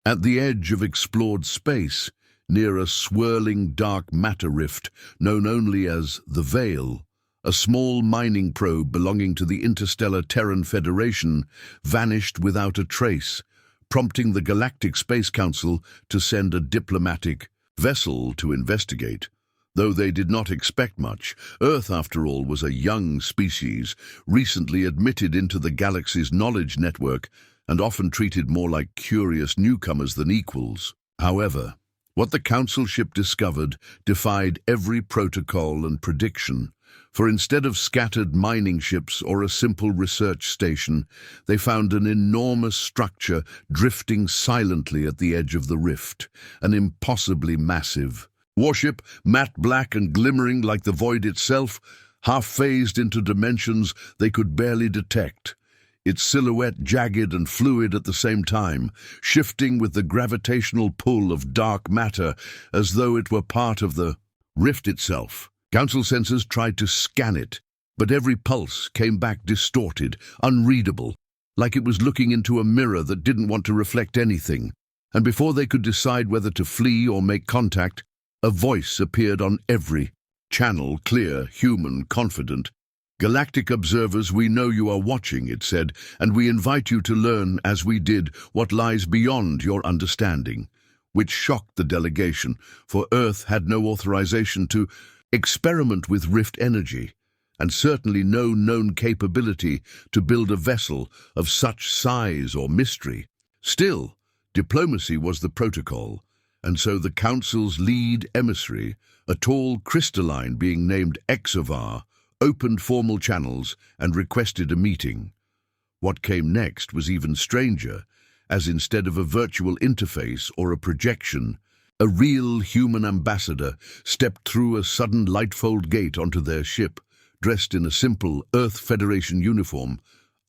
At the edge of explored space, near a swirling dark matter rift known only as the Veil, a small mining probe belonging to the Interstellar Terran Federation vanished without a trace, prompting the Galactic Space Council to send a diplomatic vessel to investigate. Though they did not expect much, Earth, after all, was a young species, recently admitted into the galaxy's knowledge network and often treated more like curious newcomers than equals. However, what the Council ship discovered defied every protocol and prediction, for instead of scattered mining ships or a simple research station, they found an enormous structure drifting silently at the edge of the rift, an impossibly massive warship, matte black and glimmering like the void itself, half-phased into dimensions they could barely detect, its silhouette jagged and fluid at the same time, shifting with the gravitational pull of dark matter as though it were part of the rift itself. Council sensors tried to scan it, but every pulse came back distorted, unreadable, like it was looking into a mirror that didn't want to reflect anything. And before they could decide whether to flee or make contact, a voice appeared on every channel, clear, human, confident. "Galactic observers, we know you are watching," it said, "and we invite you to learn, as we did, what lies beyond your understanding," which shocked the delegation, for Earth had no authorization to experiment with rift energy, and certainly no known capability to build a vessel of such size or mystery. Still, diplomacy was the protocol, and so the Council's lead emissary, a tall crystalline being named HFY, opened formal channels and requested a meeting. What came next was even stranger, as instead of a virtual interface or a projection, a real human ambassador stepped through a sudden lightfold gate onto their ship, dressed in a simple Earth Federation uniform,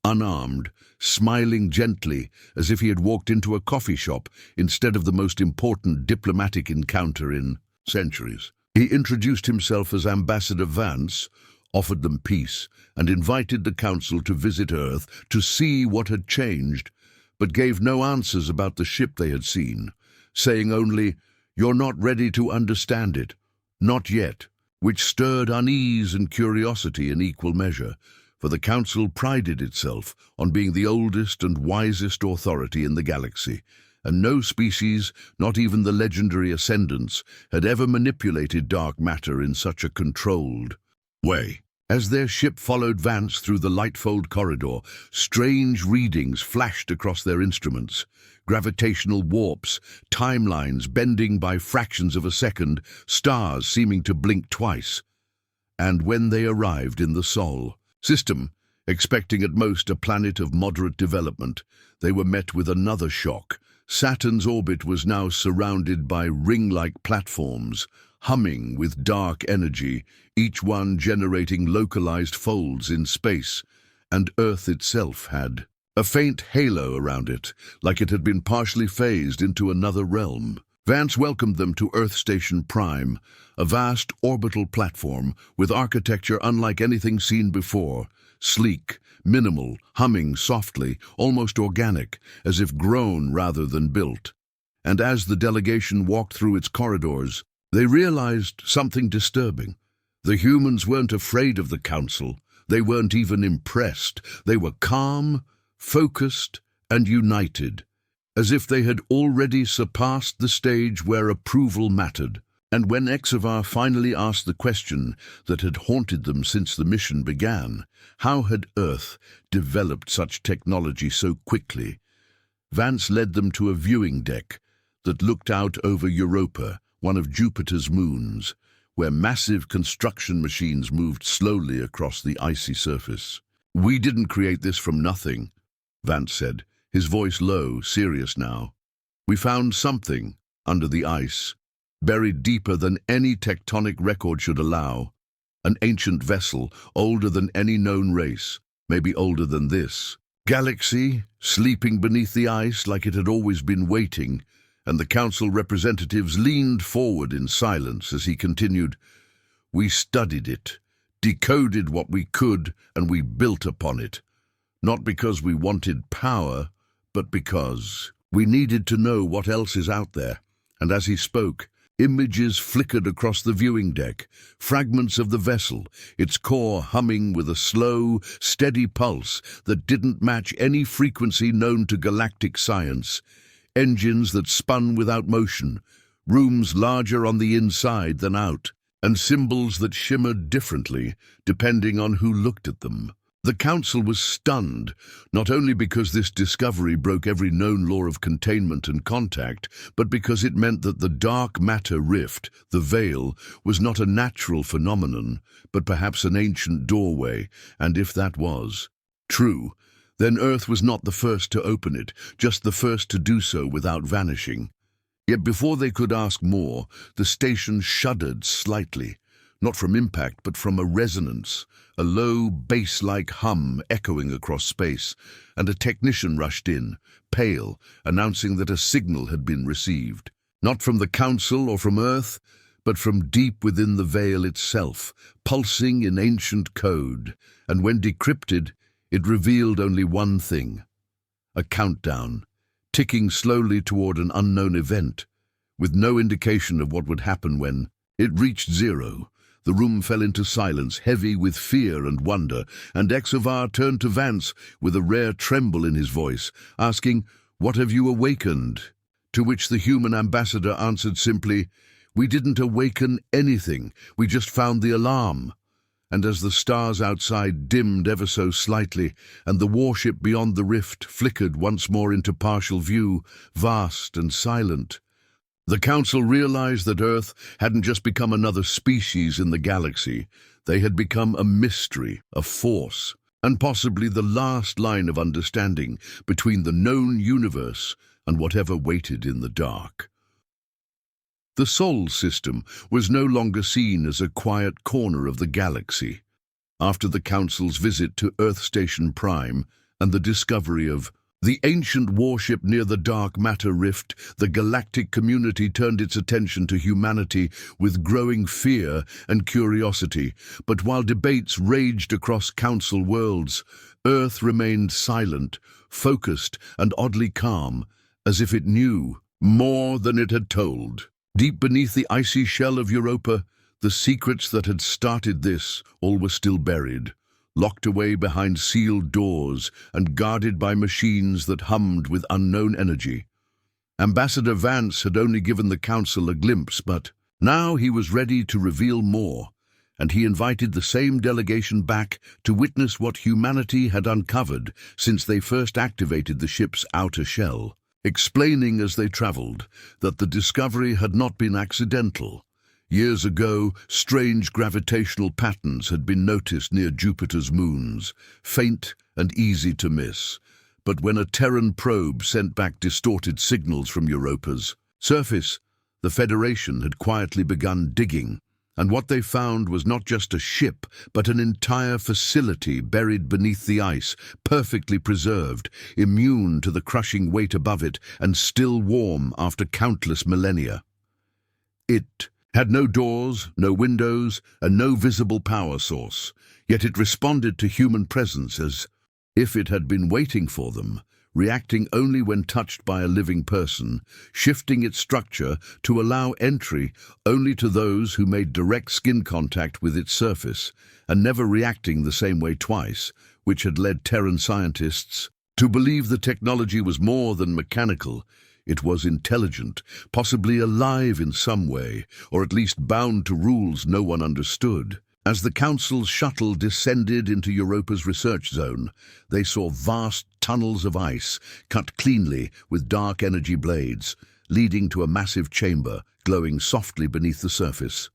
unarmed, smiling gently as if he had walked into a coffee shop instead of the most important diplomatic encounter in centuries. He introduced himself as Ambassador Vance, offered them peace, and invited the Council to visit Earth to see what had changed, but gave no answers about the ship they had seen, saying only, "You're not ready to understand it. Not yet," which stirred unease and curiosity in equal measure, for the Council prided itself on being the oldest and wisest authority in the galaxy, and no species, not even the legendary Ascendants, had ever manipulated dark matter in such a controlled way. As their ship followed Vance through the lightfold corridor, strange readings flashed across their instruments. Gravitational warps, timelines bending by fractions of a second, stars seeming to blink twice. And when they arrived in the Sol system, expecting at most a planet of moderate development, they were met with another shock. Saturn's orbit was now surrounded by ring-like platforms, humming with dark energy, each one generating localized folds in space, and Earth itself had a faint halo around it, like it had been partially phased into another realm. Vance welcomed them to Earth Station Prime, a vast orbital platform with architecture unlike anything seen before, sleek, minimal, humming softly, almost organic, as if grown rather than built. And as the delegation walked through its corridors, they realized something disturbing. The humans weren't afraid of the Council. They weren't even impressed. They were calm, focused, and united, as if they had already surpassed the stage where approval mattered. And when HFY finally asked the question that had haunted them since the mission began, how had Earth developed such technology so quickly, Vance led them to a viewing deck that looked out over Europa, one of Jupiter's moons, where massive construction machines moved slowly across the icy surface. "We didn't create this from nothing," Vance said, his voice low, serious now. "We found something under the ice, buried deeper than any tectonic record should allow. An ancient vessel, older than any known race, maybe older than this galaxy, sleeping beneath the ice like it had always been waiting." And the Council representatives leaned forward in silence as he continued, "We studied it, decoded what we could, and we built upon it. Not because we wanted power, but because We needed to know what else is out there. And as he spoke, images flickered across the viewing deck, fragments of the vessel, its core humming with a slow, steady pulse that didn't match any frequency known to galactic science. Engines that spun without motion, rooms larger on the inside than out, and symbols that shimmered differently depending on who looked at them. The Council was stunned, not only because this discovery broke every known law of containment and contact, but because it meant that the dark matter rift, the veil, was not a natural phenomenon, but perhaps an ancient doorway, and if that was true, then Earth was not the first to open it, just the first to do so without vanishing. Yet before they could ask more, the station shuddered slightly, not from impact but from a resonance, a low bass-like hum echoing across space, and a technician rushed in, pale, announcing that a signal had been received. Not from the Council or from Earth, but from deep within the veil itself, pulsing in ancient code, and when decrypted, it revealed only one thing: a countdown, ticking slowly toward an unknown event, with no indication of what would happen when it reached zero. The room fell into silence, heavy with fear and wonder, and HFY turned to Vance with a rare tremble in his voice, asking, "What have you awakened?" To which the human ambassador answered simply, "We didn't awaken anything, we just found the alarm." And as the stars outside dimmed ever so slightly, and the warship beyond the rift flickered once more into partial view, vast and silent, the Council realized that Earth hadn't just become another species in the galaxy. They had become a mystery, a force, and possibly the last line of understanding between the known universe and whatever waited in the dark. The Sol system was no longer seen as a quiet corner of the galaxy. After the Council's visit to Earth Station Prime and the discovery of the ancient warship near the dark matter rift, the galactic community turned its attention to humanity with growing fear and curiosity. But while debates raged across Council worlds, Earth remained silent, focused, and oddly calm, as if it knew more than it had told. Deep beneath the icy shell of Europa, the secrets that had started this all were still buried, locked away behind sealed doors and guarded by machines that hummed with unknown energy. Ambassador Vance had only given the Council a glimpse, but now he was ready to reveal more, and he invited the same delegation back to witness what humanity had uncovered since they first activated the ship's outer shell, explaining as they traveled that the discovery had not been accidental. Years ago, strange gravitational patterns had been noticed near Jupiter's moons, faint and easy to miss. But when a Terran probe sent back distorted signals from Europa's surface, the Federation had quietly begun digging, and what they found was not just a ship, but an entire facility buried beneath the ice, perfectly preserved, immune to the crushing weight above it, and still warm after countless millennia. It had no doors, no windows, and no visible power source, yet it responded to human presence as if it had been waiting for them, reacting only when touched by a living person, shifting its structure to allow entry only to those who made direct skin contact with its surface, and never reacting the same way twice, which had led Terran scientists to believe the technology was more than mechanical. It was intelligent, possibly alive in some way, or at least bound to rules no one understood. As the Council's shuttle descended into Europa's research zone, they saw vast tunnels of ice cut cleanly with dark energy blades, leading to a massive chamber glowing softly beneath the surface.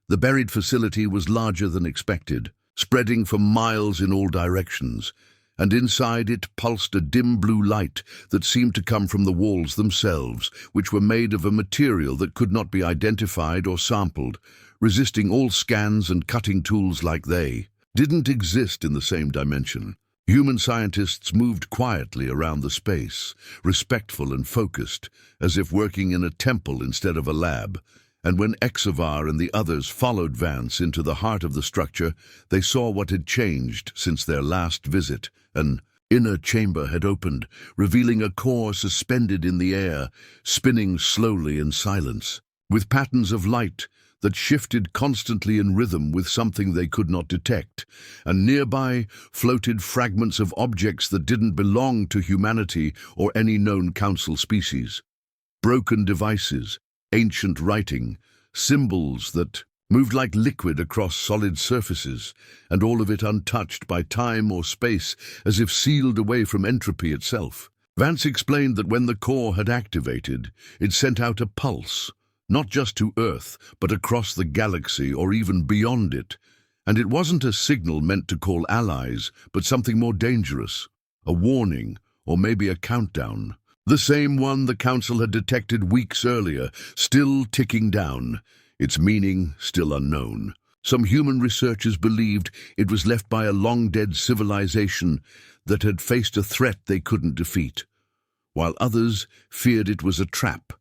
The buried facility was larger than expected, spreading for miles in all directions, and inside it pulsed a dim blue light that seemed to come from the walls themselves, which were made of a material that could not be identified or sampled, resisting all scans and cutting tools like they didn't exist in the same dimension. Human scientists moved quietly around the space, respectful and focused, as if working in a temple instead of a lab. And when HFY and the others followed Vance into the heart of the structure, they saw what had changed since their last visit, an inner chamber had opened, revealing a core suspended in the air, spinning slowly in silence, with patterns of light that shifted constantly in rhythm with something they could not detect, and nearby floated fragments of objects that didn't belong to humanity or any known council species. Broken devices, ancient writing, symbols that moved like liquid across solid surfaces, and all of it untouched by time or space, as if sealed away from entropy itself. Vance explained that when the core had activated, it sent out a pulse, not just to Earth, but across the galaxy or even beyond it. And it wasn't a signal meant to call allies, but something more dangerous, a warning, or maybe a countdown. The same one the Council had detected weeks earlier, still ticking down, its meaning still unknown. Some human researchers believed it was left by a long-dead civilization that had faced a threat they couldn't defeat, while others feared it was a trap,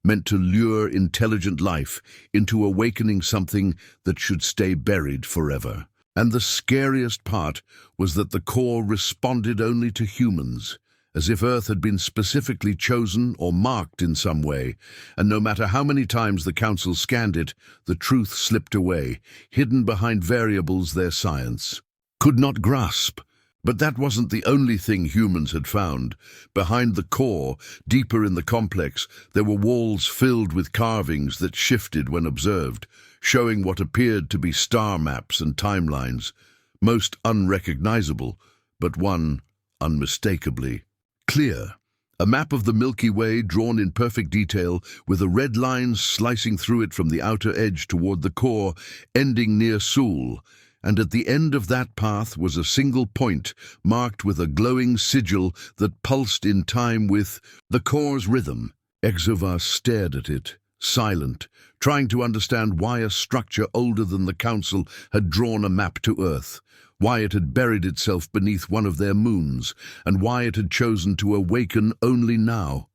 meant to lure intelligent life into awakening something that should stay buried forever. And the scariest part was that the core responded only to humans, as if Earth had been specifically chosen or marked in some way, and no matter how many times the Council scanned it, the truth slipped away, hidden behind variables their science could not grasp. But that wasn't the only thing humans had found. Behind the core, deeper in the complex, there were walls filled with carvings that shifted when observed, showing what appeared to be star maps and timelines, most unrecognizable, but one unmistakably clear. A map of the Milky Way drawn in perfect detail, with a red line slicing through it from the outer edge toward the core, ending near Sul, and at the end of that path was a single point, marked with a glowing sigil that pulsed in time with the core's rhythm. HFY stared at it, silent, trying to understand why a structure older than the Council had drawn a map to Earth, why it had buried itself beneath one of their moons, and why it had chosen to awaken only now.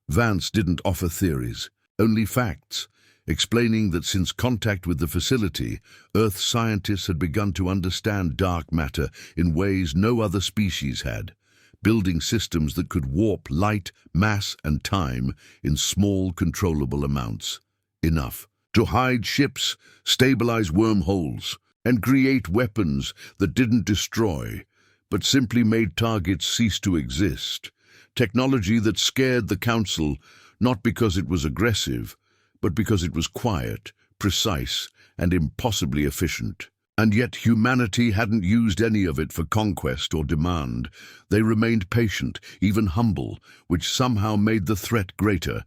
Vance didn't offer theories, only facts, explaining that since contact with the facility, Earth scientists had begun to understand dark matter in ways no other species had, building systems that could warp light, mass, and time in small, controllable amounts. Enough to hide ships, stabilize wormholes, and create weapons that didn't destroy, but simply made targets cease to exist. Technology that scared the Council, not because it was aggressive, but because it was quiet, precise, and impossibly efficient. And yet humanity hadn't used any of it for conquest or demand. They remained patient, even humble, which somehow made the threat greater.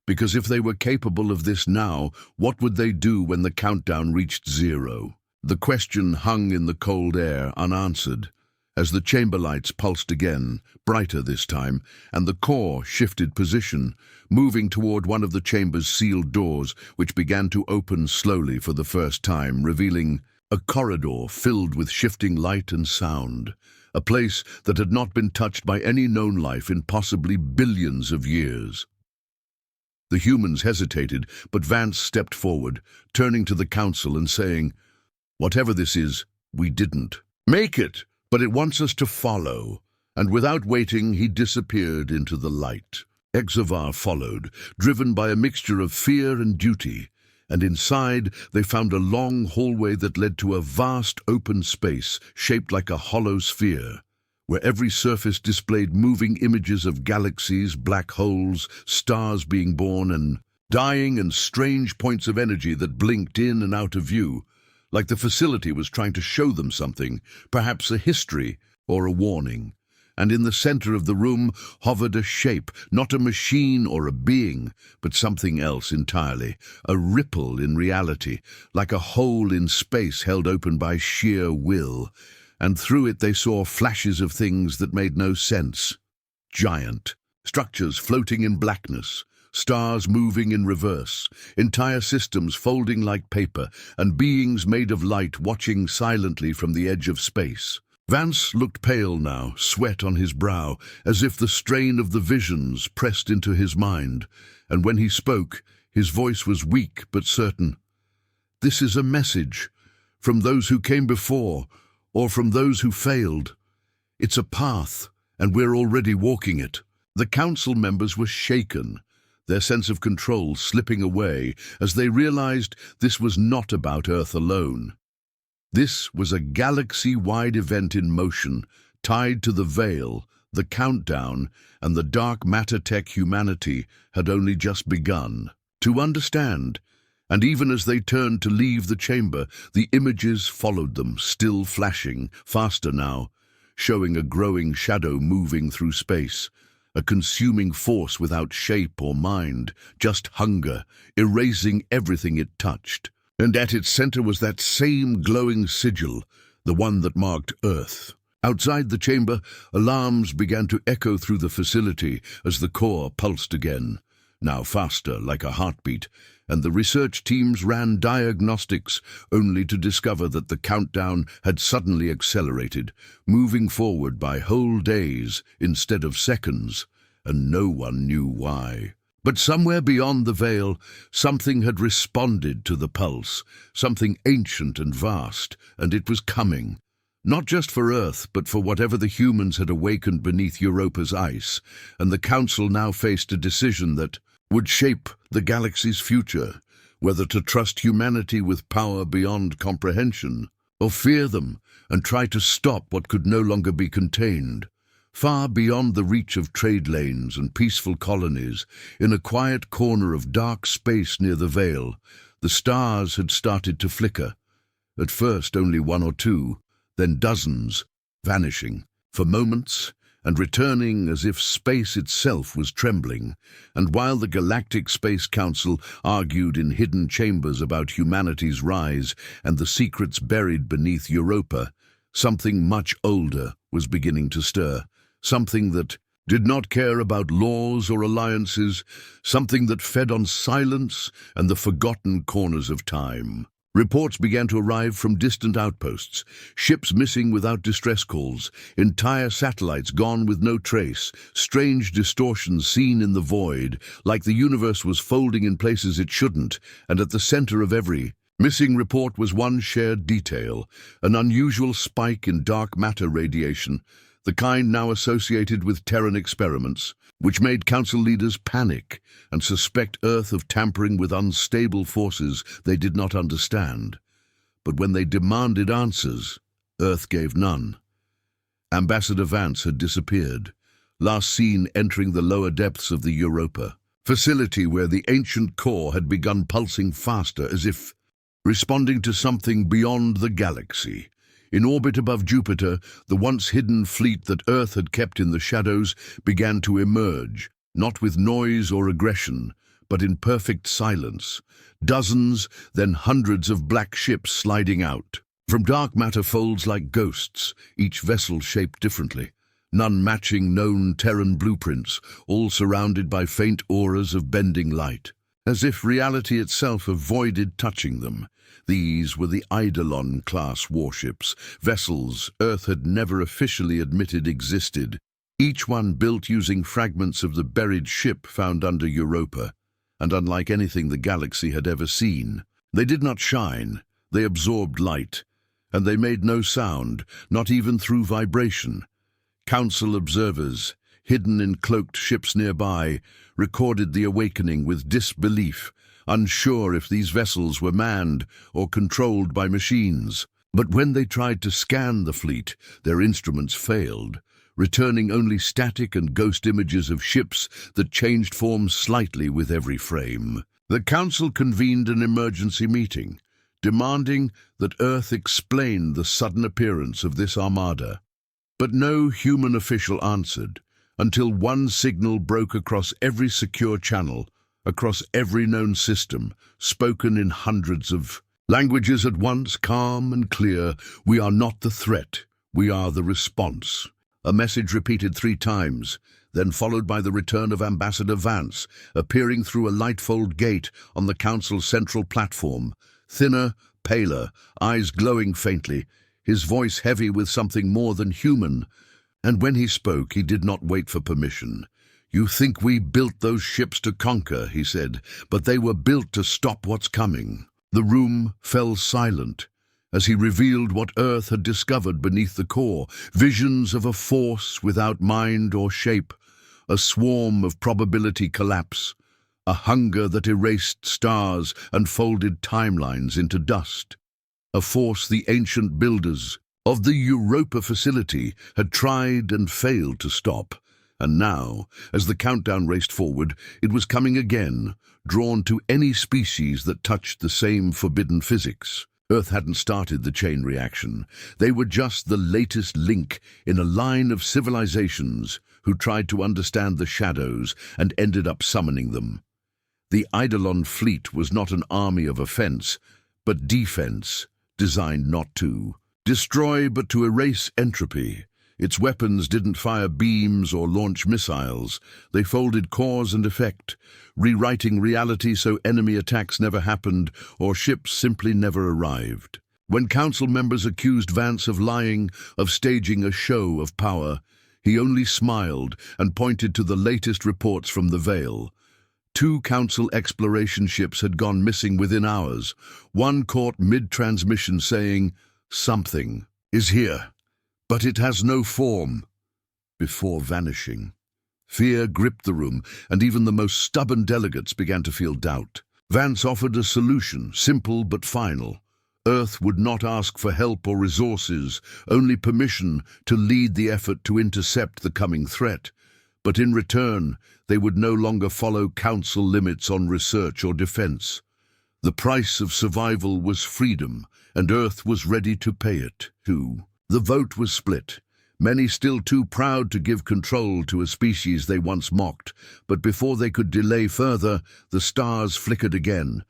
Because if they were capable of this now, what would they do when the countdown reached zero? The question hung in the cold air, unanswered, as the chamber lights pulsed again, brighter this time, and the core shifted position, moving toward one of the chamber's sealed doors, which began to open slowly for the first time, revealing a corridor filled with shifting light and sound, a place that had not been touched by any known life in possibly billions of years. The humans hesitated, but Vance stepped forward, turning to the Council and saying, "Whatever this is, we didn't make it, but it wants us to follow." And without waiting, he disappeared into the light. HFY followed, driven by a mixture of fear and duty, and inside they found a long hallway that led to a vast open space shaped like a hollow sphere, where every surface displayed moving images of galaxies, black holes, stars being born and dying, and strange points of energy that blinked in and out of view, like the facility was trying to show them something, perhaps a history or a warning. And in the center of the room hovered a shape, not a machine or a being, but something else entirely, a ripple in reality, like a hole in space held open by sheer will. And through it they saw flashes of things that made no sense. Giant structures floating in blackness, stars moving in reverse, entire systems folding like paper, and beings made of light watching silently from the edge of space. Vance looked pale now, sweat on his brow, as if the strain of the visions pressed into his mind, and when he spoke, his voice was weak but certain. "This is a message, from those who came before, or from those who failed. It's a path, and we're already walking it. The council members were shaken, their sense of control slipping away as they realized this was not about Earth alone. This was a galaxy-wide event in motion, tied to the veil, the countdown, and the dark matter tech humanity had only just begun to understand. And even as they turned to leave the chamber, the images followed them, still flashing, faster now, showing a growing shadow moving through space, a consuming force without shape or mind, just hunger, erasing everything it touched. And at its center was that same glowing sigil, the one that marked Earth. Outside the chamber, alarms began to echo through the facility as the core pulsed again, now faster, like a heartbeat, and the research teams ran diagnostics only to discover that the countdown had suddenly accelerated, moving forward by whole days instead of seconds, and no one knew why. But somewhere beyond the veil, something had responded to the pulse, something ancient and vast, and it was coming. Not just for Earth, but for whatever the humans had awakened beneath Europa's ice, and the Council now faced a decision that would shape the galaxy's future, whether to trust humanity with power beyond comprehension, or fear them and try to stop what could no longer be contained. Far beyond the reach of trade lanes and peaceful colonies, in a quiet corner of dark space near the veil, the stars had started to flicker. At first only one or two, then dozens, vanishing for moments and returning as if space itself was trembling. And while the Galactic Space Council argued in hidden chambers about humanity's rise and the secrets buried beneath Europa, something much older was beginning to stir, something that did not care about laws or alliances, something that fed on silence and the forgotten corners of time. Reports began to arrive from distant outposts, ships missing without distress calls, entire satellites gone with no trace, strange distortions seen in the void, like the universe was folding in places it shouldn't, and at the center of every missing report was one shared detail, an unusual spike in dark matter radiation, the kind now associated with Terran experiments, which made Council leaders panic and suspect Earth of tampering with unstable forces they did not understand. But when they demanded answers, Earth gave none. Ambassador Vance had disappeared, last seen entering the lower depths of the Europa, facility where the ancient core had begun pulsing faster as if responding to something beyond the galaxy. In orbit above Jupiter, the once hidden fleet that Earth had kept in the shadows began to emerge, not with noise or aggression, but in perfect silence. Dozens, then hundreds of black ships sliding out. From dark matter folds like ghosts, each vessel shaped differently, none matching known Terran blueprints, all surrounded by faint auras of bending light, as if reality itself avoided touching them. These were the Eidolon-class warships, vessels Earth had never officially admitted existed, each one built using fragments of the buried ship found under Europa, and unlike anything the galaxy had ever seen. They did not shine, they absorbed light, and they made no sound, not even through vibration. Council observers, hidden in cloaked ships nearby, recorded the awakening with disbelief, unsure if these vessels were manned or controlled by machines. But when they tried to scan the fleet, their instruments failed, returning only static and ghost images of ships that changed form slightly with every frame. The Council convened an emergency meeting, demanding that Earth explain the sudden appearance of this armada. But no human official answered, until one signal broke across every secure channel, across every known system, spoken in hundreds of languages at once, calm and clear. "We are not the threat, we are the response." A message repeated 3 times, then followed by the return of Ambassador Vance, appearing through a light-fold gate on the Council's central platform, thinner, paler, eyes glowing faintly, his voice heavy with something more than human. And when he spoke, he did not wait for permission. "You think we built those ships to conquer," he said, "but they were built to stop what's coming." The room fell silent, as he revealed what Earth had discovered beneath the core, visions of a force without mind or shape, a swarm of probability collapse, a hunger that erased stars and folded timelines into dust, a force the ancient builders of the Europa facility had tried and failed to stop. And now, as the countdown raced forward, it was coming again, drawn to any species that touched the same forbidden physics. Earth hadn't started the chain reaction. They were just the latest link in a line of civilizations who tried to understand the shadows and ended up summoning them. The Eidolon fleet was not an army of offense, but defense, designed not to destroy but to erase entropy. Its weapons didn't fire beams or launch missiles. They folded cause and effect, rewriting reality so enemy attacks never happened or ships simply never arrived. When council members accused Vance of lying, of staging a show of power, he only smiled and pointed to the latest reports from the Veil. 2 council exploration ships had gone missing within hours. One caught mid-transmission saying, "Something is here, but it has no form," before vanishing. Fear gripped the room, and even the most stubborn delegates began to feel doubt. Vance offered a solution, simple but final. Earth would not ask for help or resources, only permission to lead the effort to intercept the coming threat. But in return, they would no longer follow council limits on research or defense. The price of survival was freedom, and Earth was ready to pay it, too. The vote was split, many still too proud to give control to a species they once mocked, but before they could delay further, the stars flickered again.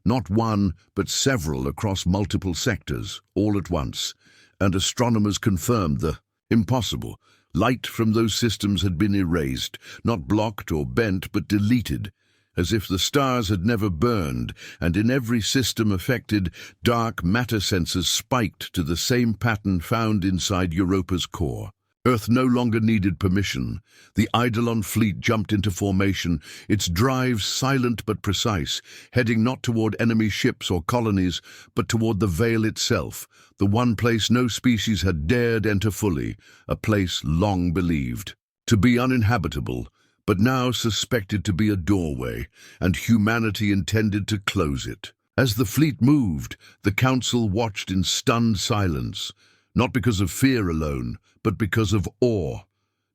Not one, but several across multiple sectors, all at once, and astronomers confirmed the impossible. Light from those systems had been erased, not blocked or bent, but deleted, as if the stars had never burned, and in every system affected, dark matter sensors spiked to the same pattern found inside Europa's core. Earth no longer needed permission. The Eidolon fleet jumped into formation, its drives silent but precise, heading not toward enemy ships or colonies, but toward the Veil itself, the one place no species had dared enter fully, a place long believed to be uninhabitable, but now suspected to be a doorway, and humanity intended to close it. As the fleet moved, the council watched in stunned silence, not because of fear alone, but because of awe.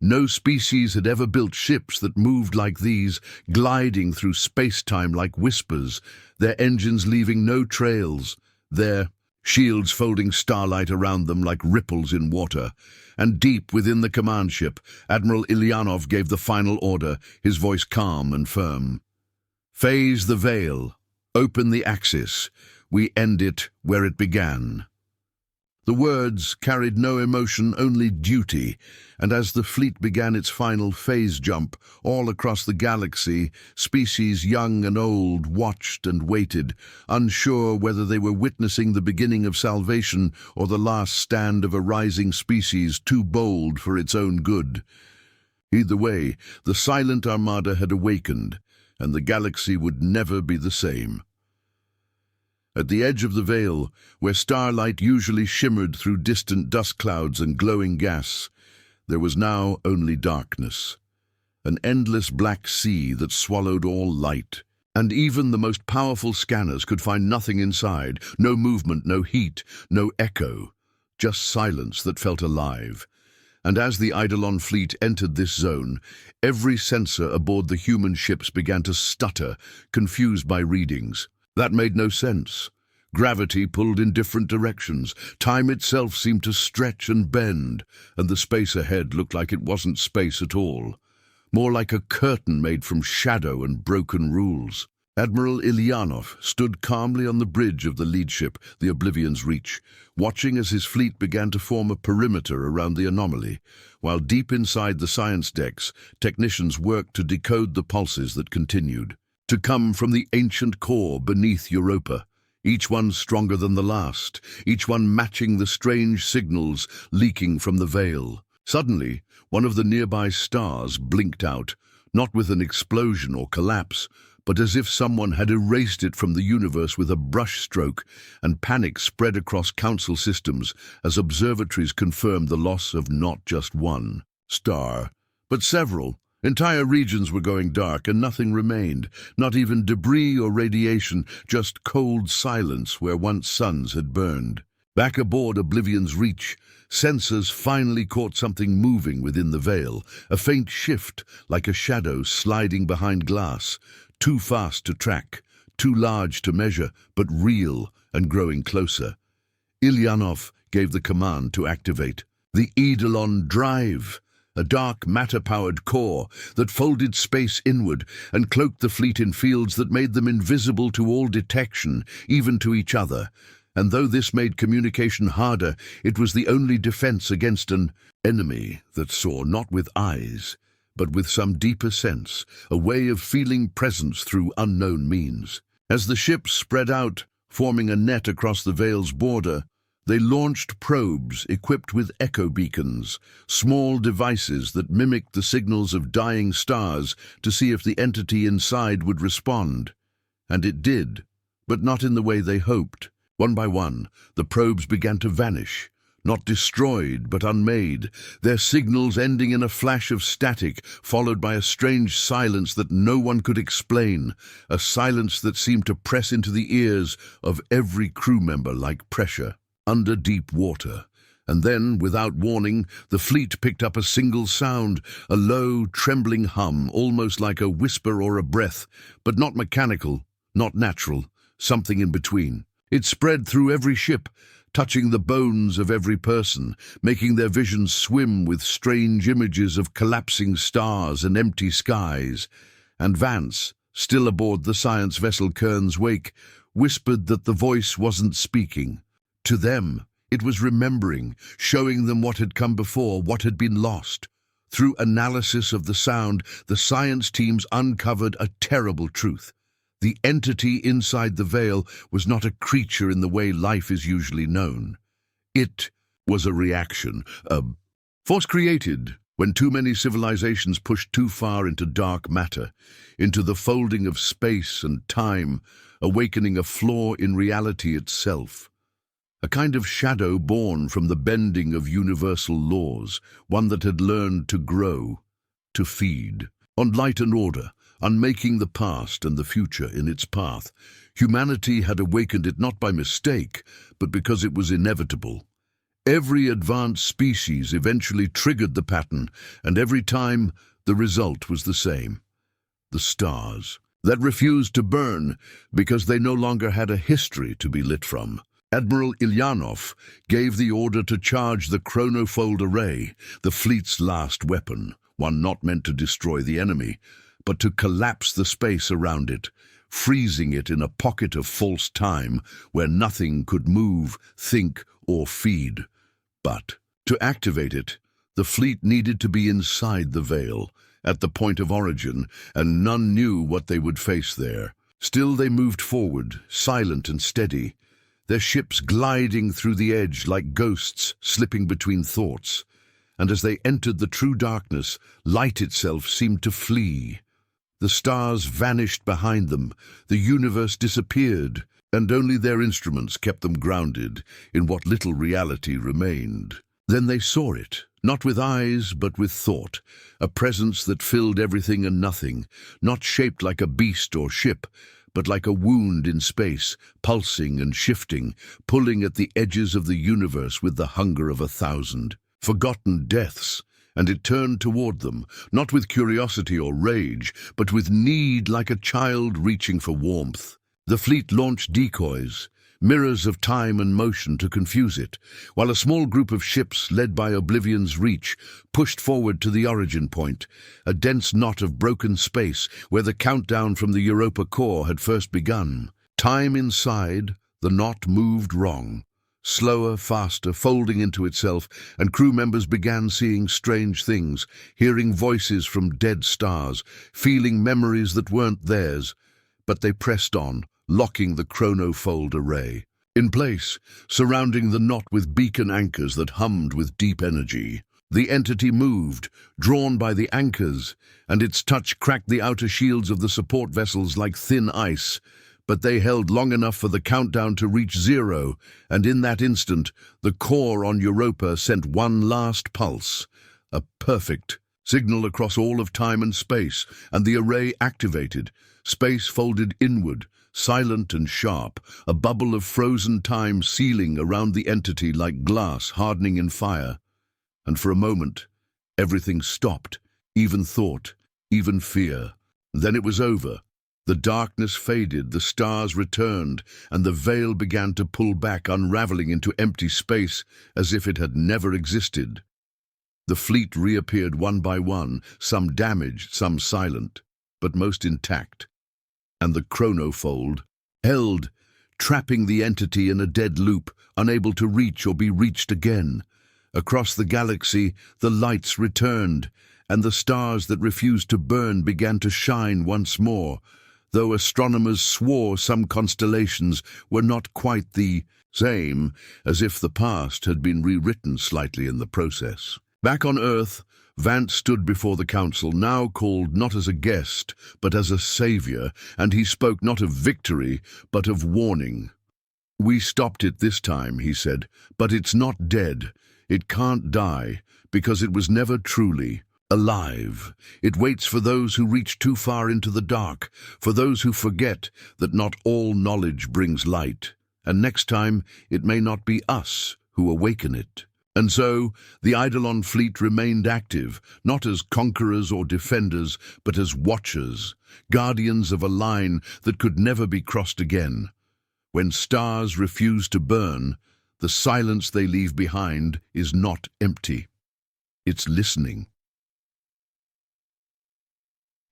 No species had ever built ships that moved like these, gliding through space-time like whispers, their engines leaving no trails, their shields folding starlight around them like ripples in water. And deep within the command ship, Admiral Ilyanov gave the final order, his voice calm and firm. "Phase the Veil. Open the Axis. We end it where it began." The words carried no emotion, only duty, and as the fleet began its final phase jump, all across the galaxy, species young and old watched and waited, unsure whether they were witnessing the beginning of salvation or the last stand of a rising species too bold for its own good. Either way, the silent armada had awakened, and the galaxy would never be the same. At the edge of the Veil, where starlight usually shimmered through distant dust clouds and glowing gas, there was now only darkness. An endless black sea that swallowed all light, and even the most powerful scanners could find nothing inside, no movement, no heat, no echo, just silence that felt alive. And as the Eidolon fleet entered this zone, every sensor aboard the human ships began to stutter, confused by readings. That made no sense. Gravity pulled in different directions. Time itself seemed to stretch and bend, and the space ahead looked like it wasn't space at all. More like a curtain made from shadow and broken rules. Admiral Ilyanov stood calmly on the bridge of the lead ship, the Oblivion's Reach, watching as his fleet began to form a perimeter around the anomaly, while deep inside the science decks, technicians worked to decode the pulses that continued to come from the ancient core beneath Europa, each one stronger than the last, each one matching the strange signals leaking from the Veil. Suddenly, one of the nearby stars blinked out, not with an explosion or collapse, but as if someone had erased it from the universe with a brushstroke, and panic spread across council systems as observatories confirmed the loss of not just one star, but several. Entire regions were going dark and nothing remained, not even debris or radiation, just cold silence where once suns had burned. Back aboard Oblivion's Reach, sensors finally caught something moving within the veil, a faint shift like a shadow sliding behind glass, too fast to track, too large to measure, but real and growing closer. Ilyanov gave the command to activate the Eidolon Drive, a dark matter-powered core that folded space inward and cloaked the fleet in fields that made them invisible to all detection, even to each other. And though this made communication harder, it was the only defense against an enemy that saw not with eyes, but with some deeper sense, a way of feeling presence through unknown means. As the ships spread out, forming a net across the Veil's border, they launched probes equipped with echo beacons, small devices that mimicked the signals of dying stars to see if the entity inside would respond. And it did, but not in the way they hoped. One by one, the probes began to vanish, not destroyed but unmade, their signals ending in a flash of static, followed by a strange silence that no one could explain, a silence that seemed to press into the ears of every crew member like pressure under deep water. And then, without warning, the fleet picked up a single sound, a low, trembling hum, almost like a whisper or a breath, but not mechanical, not natural, something in between. It spread through every ship, touching the bones of every person, making their visions swim with strange images of collapsing stars and empty skies. And Vance, still aboard the science vessel Kern's Wake, whispered that the voice wasn't speaking. To them, it was remembering, showing them what had come before, what had been lost. Through analysis of the sound, the science teams uncovered a terrible truth. The entity inside the veil was not a creature in the way life is usually known. It was a reaction, a force created when too many civilizations pushed too far into dark matter, into the folding of space and time, awakening a flaw in reality itself. A kind of shadow born from the bending of universal laws, one that had learned to grow, to feed, on light and order, on making the past and the future in its path. Humanity had awakened it not by mistake, but because it was inevitable. Every advanced species eventually triggered the pattern, and every time the result was the same. The stars that refused to burn because they no longer had a history to be lit from. Admiral Ilyanov gave the order to charge the chronofold array, the fleet's last weapon, one not meant to destroy the enemy, but to collapse the space around it, freezing it in a pocket of false time where nothing could move, think, or feed. But to activate it, the fleet needed to be inside the veil, at the point of origin, and none knew what they would face there. Still they moved forward, silent and steady, their ships gliding through the edge like ghosts slipping between thoughts. And as they entered the true darkness, light itself seemed to flee. The stars vanished behind them, the universe disappeared, and only their instruments kept them grounded in what little reality remained. Then they saw it, not with eyes but with thought, a presence that filled everything and nothing, not shaped like a beast or ship, but like a wound in space, pulsing and shifting, pulling at the edges of the universe with the hunger of 1,000 forgotten deaths. And it turned toward them, not with curiosity or rage, but with need like a child reaching for warmth. The fleet launched decoys, mirrors of time and motion to confuse it, while a small group of ships led by Oblivion's Reach pushed forward to the origin point, a dense knot of broken space where the countdown from the Europa core had first begun. Time inside, the knot moved wrong. Slower, faster, folding into itself, and crew members began seeing strange things, hearing voices from dead stars, feeling memories that weren't theirs. But they pressed on, locking the chronofold array. In place, surrounding the knot with beacon anchors that hummed with deep energy. The entity moved, drawn by the anchors, and its touch cracked the outer shields of the support vessels like thin ice. But they held long enough for the countdown to reach 0, and in that instant, the core on Europa sent one last pulse, a perfect signal across all of time and space, and the array activated. Space folded inward, silent and sharp, a bubble of frozen time sealing around the entity like glass hardening in fire. And for a moment, everything stopped, even thought, even fear. Then it was over. The darkness faded, the stars returned, and the veil began to pull back, unraveling into empty space as if it had never existed. The fleet reappeared one by one, some damaged, some silent, but most intact. And the chronofold held, trapping the entity in a dead loop, unable to reach or be reached again. Across the galaxy, the lights returned, and the stars that refused to burn began to shine once more, though astronomers swore some constellations were not quite the same, as if the past had been rewritten slightly in the process. Back on Earth, Vance stood before the council, now called not as a guest, but as a savior, and he spoke not of victory, but of warning. "We stopped it this time," he said, "but it's not dead. It can't die, because it was never truly alive. It waits for those who reach too far into the dark, for those who forget that not all knowledge brings light, and next time it may not be us who awaken it." And so, the Eidolon fleet remained active, not as conquerors or defenders, but as watchers, guardians of a line that could never be crossed again. When stars refuse to burn, the silence they leave behind is not empty. It's listening.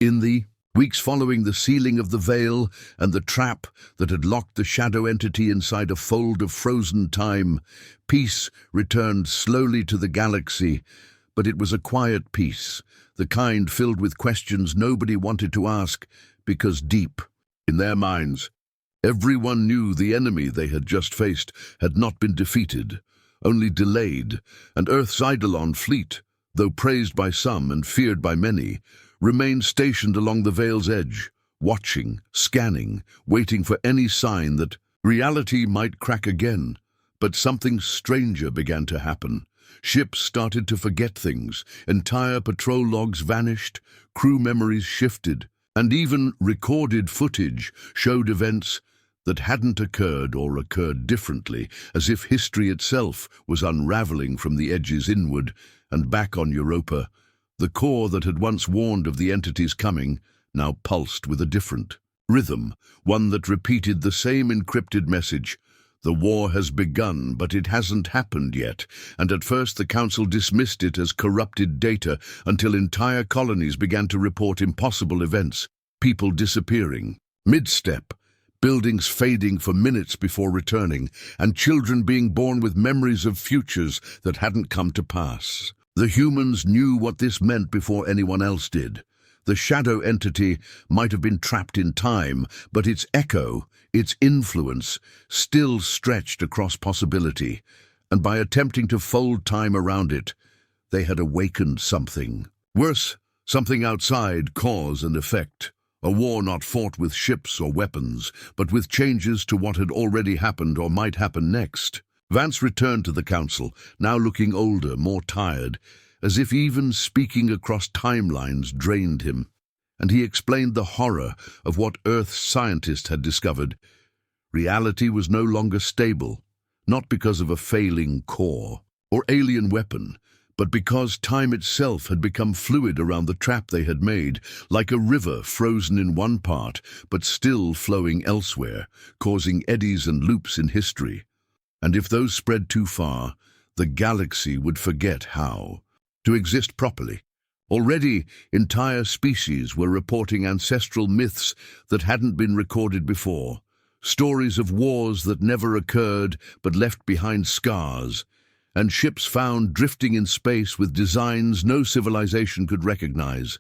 In the weeks following the sealing of the veil and the trap that had locked the shadow entity inside a fold of frozen time, peace returned slowly to the galaxy, but it was a quiet peace, the kind filled with questions nobody wanted to ask, because deep in their minds, everyone knew the enemy they had just faced had not been defeated, only delayed, and Earth's Eidolon fleet, though praised by some and feared by many, remained stationed along the veil's edge, watching, scanning, waiting for any sign that reality might crack again. But something stranger began to happen. Ships started to forget things, entire patrol logs vanished, crew memories shifted, and even recorded footage showed events that hadn't occurred or occurred differently, as if history itself was unraveling from the edges inward. And back on Europa, the core that had once warned of the entity's coming now pulsed with a different rhythm, one that repeated the same encrypted message. The war has begun, but it hasn't happened yet, and at first the council dismissed it as corrupted data until entire colonies began to report impossible events, people disappearing mid-step, buildings fading for minutes before returning, and children being born with memories of futures that hadn't come to pass. The humans knew what this meant before anyone else did. The shadow entity might have been trapped in time, but its echo, its influence, still stretched across possibility, and by attempting to fold time around it, they had awakened something. Worse, something outside cause and effect. A war not fought with ships or weapons, but with changes to what had already happened or might happen next. Vance returned to the council, now looking older, more tired, as if even speaking across timelines drained him. And he explained the horror of what Earth's scientists had discovered. Reality was no longer stable, not because of a failing core or alien weapon, but because time itself had become fluid around the trap they had made, like a river frozen in one part, but still flowing elsewhere, causing eddies and loops in history. And if those spread too far, the galaxy would forget how to exist properly. Already, entire species were reporting ancestral myths that hadn't been recorded before, stories of wars that never occurred but left behind scars, and ships found drifting in space with designs no civilization could recognize,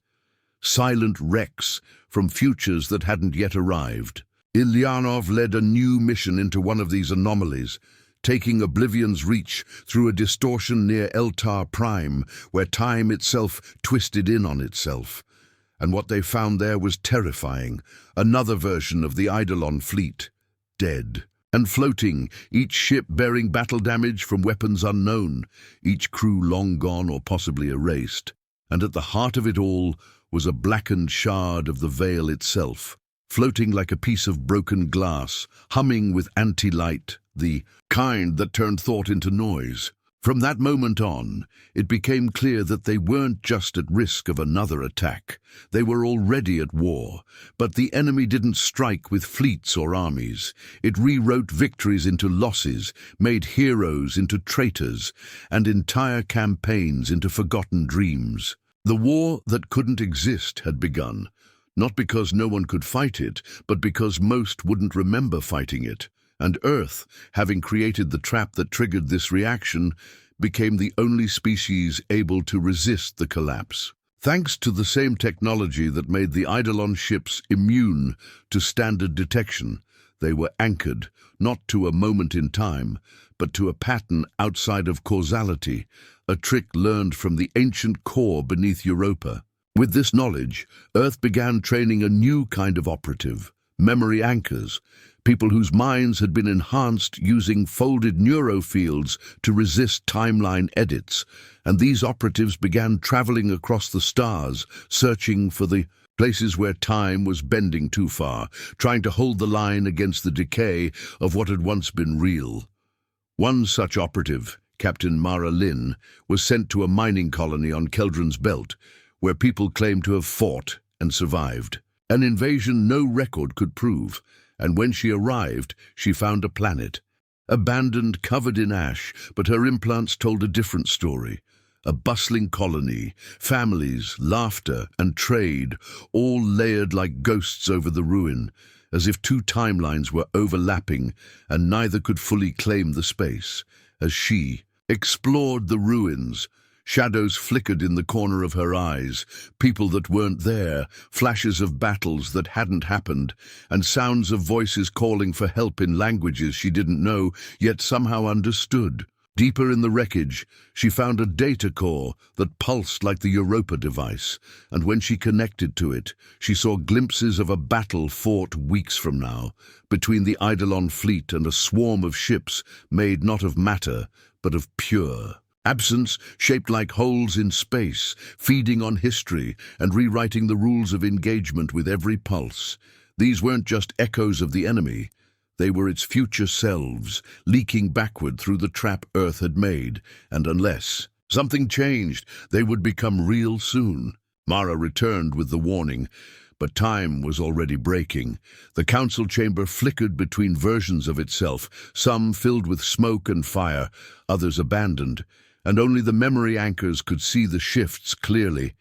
silent wrecks from futures that hadn't yet arrived. Ilyanov led a new mission into one of these anomalies, taking Oblivion's reach through a distortion near Eltar Prime, where time itself twisted in on itself. And what they found there was terrifying. Another version of the Eidolon fleet, dead and floating, each ship bearing battle damage from weapons unknown, each crew long gone or possibly erased. And at the heart of it all was a blackened shard of the veil itself, floating like a piece of broken glass, humming with anti-light, the kind that turned thought into noise. From that moment on, it became clear that they weren't just at risk of another attack. They were already at war, but the enemy didn't strike with fleets or armies. It rewrote victories into losses, made heroes into traitors, and entire campaigns into forgotten dreams. The war that couldn't exist had begun, not because no one could fight it, but because most wouldn't remember fighting it. And Earth, having created the trap that triggered this reaction, became the only species able to resist the collapse. Thanks to the same technology that made the Eidolon ships immune to standard detection, they were anchored not to a moment in time, but to a pattern outside of causality, a trick learned from the ancient core beneath Europa. With this knowledge, Earth began training a new kind of operative, memory anchors, people whose minds had been enhanced using folded neurofields to resist timeline edits, and these operatives began traveling across the stars, searching for the places where time was bending too far, trying to hold the line against the decay of what had once been real. One such operative, Captain Mara Lin, was sent to a mining colony on Keldron's Belt, where people claimed to have fought and survived. An invasion no record could prove, and when she arrived, she found a planet, abandoned, covered in ash, but her implants told a different story. A bustling colony, families, laughter, and trade, all layered like ghosts over the ruin, as if two timelines were overlapping and neither could fully claim the space. As she explored the ruins, shadows flickered in the corner of her eyes, people that weren't there, flashes of battles that hadn't happened, and sounds of voices calling for help in languages she didn't know, yet somehow understood. Deeper in the wreckage, she found a data core that pulsed like the Europa device, and when she connected to it, she saw glimpses of a battle fought weeks from now, between the Eidolon fleet and a swarm of ships made not of matter, but of pure absence, shaped like holes in space, feeding on history and rewriting the rules of engagement with every pulse. These weren't just echoes of the enemy. They were its future selves, leaking backward through the trap Earth had made, and unless something changed, they would become real soon. Mara returned with the warning, but time was already breaking. The council chamber flickered between versions of itself, some filled with smoke and fire, others abandoned, and only the memory anchors could see the shifts clearly.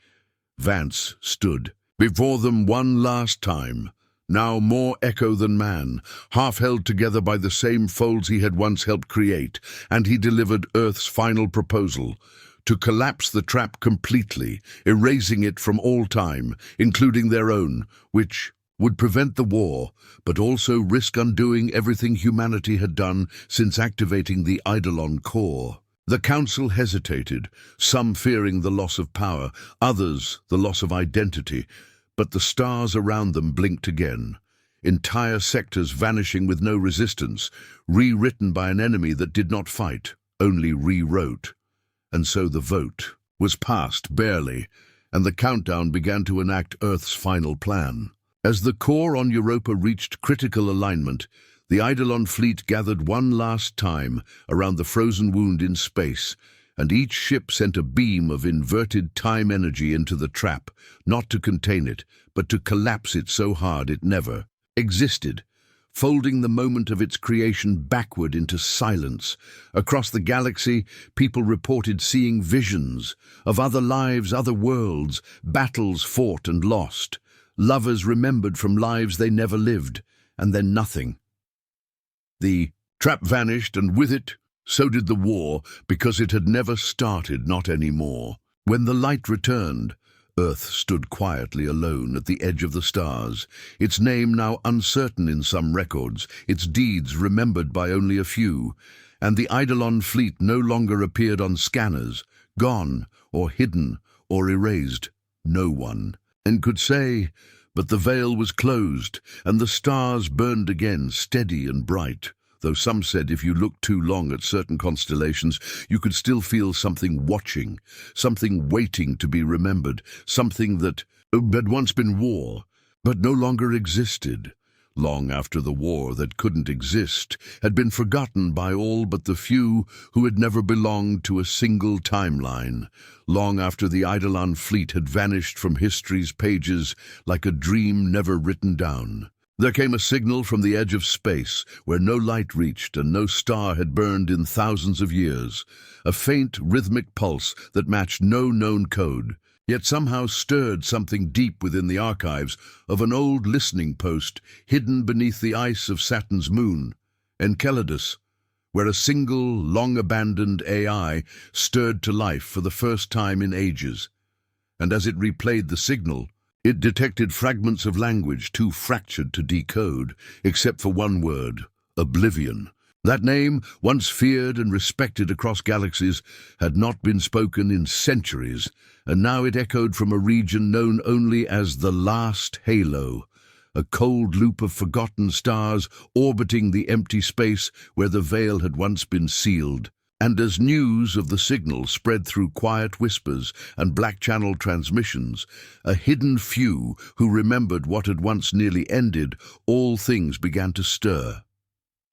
Vance stood before them one last time, now more echo than man, half held together by the same folds he had once helped create, and he delivered Earth's final proposal: to collapse the trap completely, erasing it from all time, including their own, which would prevent the war, but also risk undoing everything humanity had done since activating the Eidolon core. The council hesitated, some fearing the loss of power, others the loss of identity, but the stars around them blinked again. Entire sectors vanishing with no resistance, rewritten by an enemy that did not fight, only rewrote. And so the vote was passed, barely, and the countdown began to enact Earth's final plan. As the core on Europa reached critical alignment, the Eidolon fleet gathered one last time around the frozen wound in space, and each ship sent a beam of inverted time energy into the trap, not to contain it, but to collapse it so hard it never existed, folding the moment of its creation backward into silence. Across the galaxy, people reported seeing visions of other lives, other worlds, battles fought and lost, lovers remembered from lives they never lived, and then nothing. The trap vanished, and with it, so did the war, because it had never started, not anymore. When the light returned, Earth stood quietly alone at the edge of the stars, its name now uncertain in some records, its deeds remembered by only a few, and the Eidolon fleet no longer appeared on scanners, gone or hidden or erased. No one and could say, but the veil was closed, and the stars burned again, steady and bright, though some said if you looked too long at certain constellations, you could still feel something watching, something waiting to be remembered, something that had once been war, but no longer existed. Long after the war that couldn't exist had been forgotten by all but the few who had never belonged to a single timeline, long after the Eidolon fleet had vanished from history's pages like a dream never written down. There came a signal from the edge of space, where no light reached and no star had burned in thousands of years, a faint rhythmic pulse that matched no known code, yet somehow stirred something deep within the archives of an old listening post hidden beneath the ice of Saturn's moon, Enceladus, where a single, long-abandoned AI stirred to life for the first time in ages. And as it replayed the signal, it detected fragments of language too fractured to decode, except for one word: oblivion. That name, once feared and respected across galaxies, had not been spoken in centuries, and now it echoed from a region known only as the Last Halo, a cold loop of forgotten stars orbiting the empty space where the veil had once been sealed. And as news of the signal spread through quiet whispers and black-channel transmissions, a hidden few who remembered what had once nearly ended, all things began to stir.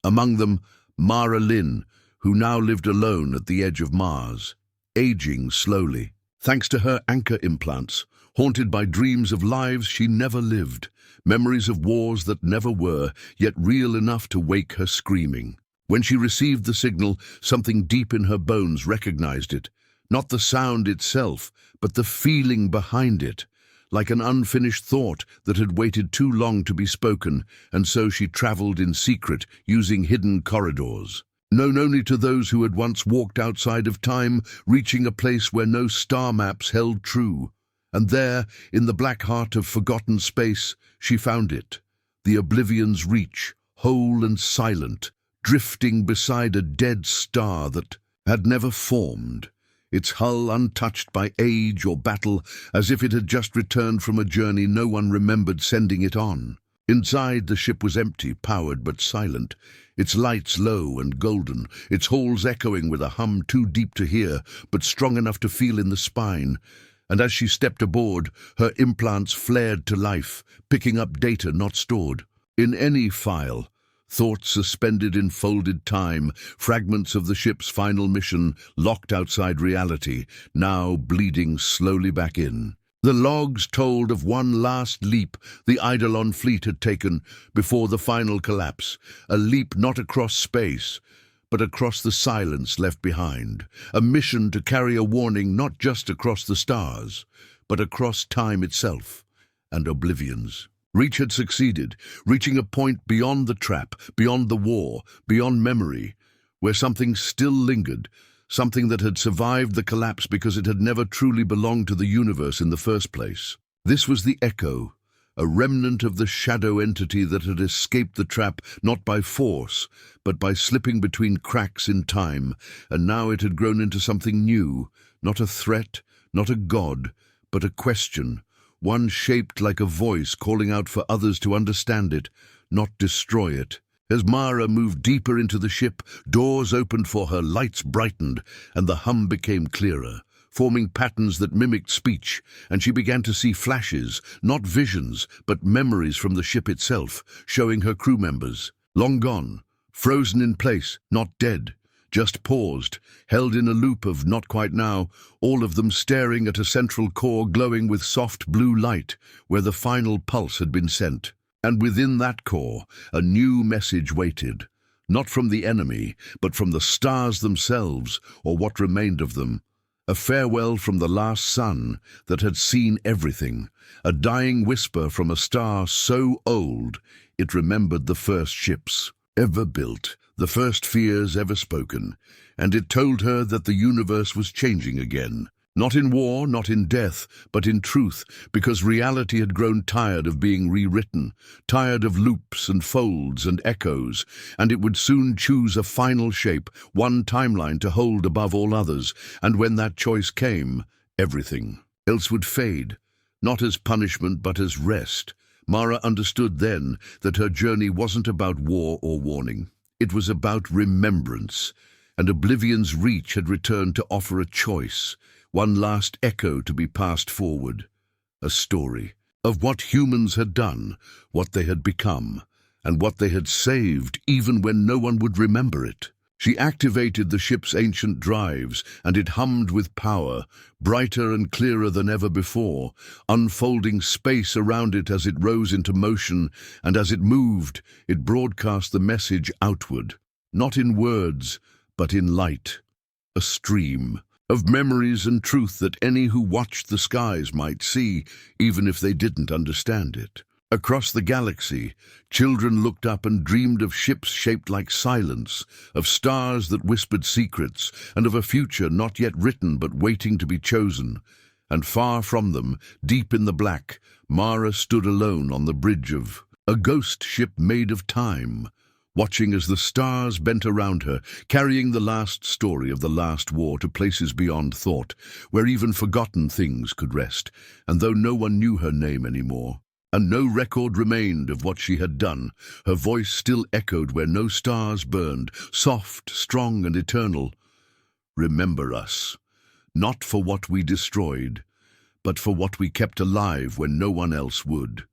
Among them, Mara Lynn, who now lived alone at the edge of Mars, aging slowly, thanks to her anchor implants, haunted by dreams of lives she never lived, memories of wars that never were, yet real enough to wake her screaming. When she received the signal, something deep in her bones recognized it, not the sound itself, but the feeling behind it, like an unfinished thought that had waited too long to be spoken, and so she traveled in secret, using hidden corridors, known only to those who had once walked outside of time, reaching a place where no star maps held true. And there, in the black heart of forgotten space, she found it, the Oblivion's reach, whole and silent, drifting beside a dead star that had never formed, its hull untouched by age or battle, as if it had just returned from a journey no one remembered sending it on. Inside, the ship was empty, powered but silent, its lights low and golden, its halls echoing with a hum too deep to hear, but strong enough to feel in the spine. And as she stepped aboard, her implants flared to life, picking up data not stored in any file. Thoughts suspended in folded time, fragments of the ship's final mission locked outside reality, now bleeding slowly back in. The logs told of one last leap the Eidolon fleet had taken before the final collapse, a leap not across space, but across the silence left behind, a mission to carry a warning not just across the stars, but across time itself and oblivions. Reach had succeeded, reaching a point beyond the trap, beyond the war, beyond memory, where something still lingered, something that had survived the collapse because it had never truly belonged to the universe in the first place. This was the Echo, a remnant of the shadow entity that had escaped the trap not by force, but by slipping between cracks in time, and now it had grown into something new, not a threat, not a god, but a question, one shaped like a voice calling out for others to understand it, not destroy it. As Mara moved deeper into the ship, doors opened for her, lights brightened, and the hum became clearer, forming patterns that mimicked speech, and she began to see flashes, not visions, but memories from the ship itself, showing her crew members, long gone, frozen in place, not dead, just paused, held in a loop of not quite now, all of them staring at a central core glowing with soft blue light, where the final pulse had been sent. And within that core, a new message waited, not from the enemy, but from the stars themselves, or what remained of them. A farewell from the last sun that had seen everything, a dying whisper from a star so old it remembered the first ships ever built, the first fears ever spoken, and it told her that the universe was changing again, Not in war, not in death, but in truth, because reality had grown tired of being rewritten, tired of loops and folds and echoes, and it would soon choose a final shape, one timeline to hold above all others, and when that choice came, everything else would fade, not as punishment but as rest. Mara understood then that her journey wasn't about war or warning. It was about remembrance, and Oblivion's reach had returned to offer a choice, one last echo to be passed forward, a story of what humans had done, what they had become, and what they had saved even when no one would remember it. She activated the ship's ancient drives, and it hummed with power, brighter and clearer than ever before, unfolding space around it as it rose into motion, and as it moved, it broadcast the message outward, not in words, but in light, a stream of memories and truth that any who watched the skies might see, even if they didn't understand it. Across the galaxy, children looked up and dreamed of ships shaped like silence, of stars that whispered secrets, and of a future not yet written but waiting to be chosen. And far from them, deep in the black, Mara stood alone on the bridge of a ghost ship made of time, watching as the stars bent around her, carrying the last story of the last war to places beyond thought, where even forgotten things could rest, and though no one knew her name anymore, and no record remained of what she had done, her voice still echoed where no stars burned, soft, strong, and eternal. Remember us, not for what we destroyed, but for what we kept alive when no one else would.